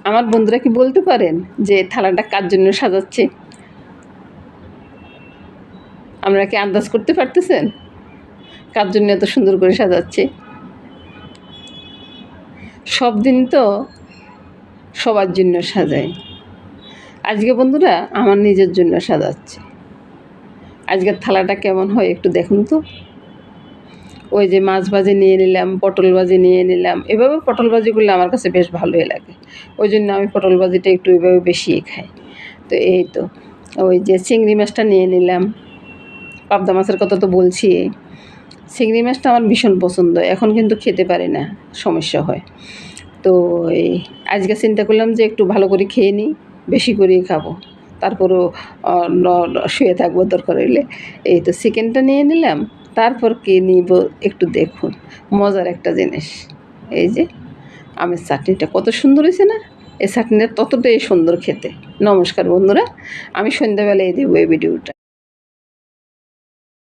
আমার বন্ধুরা কি বলতে পারেন যে থালাটা কার জন্য সাজাচ্ছে? আপনারা কি আন্দাজ করতে পারতেছেন কার জন্য এত সুন্দর করে সাজাচ্ছে? সব দিন তো সবার জন্য সাজাই, আজকে বন্ধুরা আমার নিজের জন্য সাজাচ্ছে। আজকের থালাটা কেমন হয় একটু দেখুন তো। ওই যে মাছ ভাজি নিয়ে নিলাম, পটল ভাজি নিয়ে নিলাম। এভাবে পটল ভাজি করলে আমার কাছে বেশ ভালোই লাগে, ওই জন্য আমি পটল ভাজিটা একটু এভাবে বেশিই খাই। তো এই তো ওই যে চিংড়ি মাছটা নিয়ে নিলাম, পাবদা মাছের কথা তো বলছি। চিংড়ি মাছটা আমার ভীষণ পছন্দ, এখন কিন্তু খেতে পারি না, সমস্যা হয়। তো এই আজকে চিন্তা করলাম যে একটু ভালো করে খেয়ে নিই, বেশি করেই খাবো, তারপরও শুয়ে থাকবো দরকার হইলে। এই তো চিকেনটা নিয়ে নিলাম, তারপর কী নিব একটু দেখুন, মজার একটা জিনিস। এই যে আমের চাটনিটা কত সুন্দর হয়েছে না? এই চাটনিটা ততটাই সুন্দর খেতে। নমস্কার বন্ধুরা, আমি সন্ধ্যাবেলায় দেবো এই ভিডিওটা।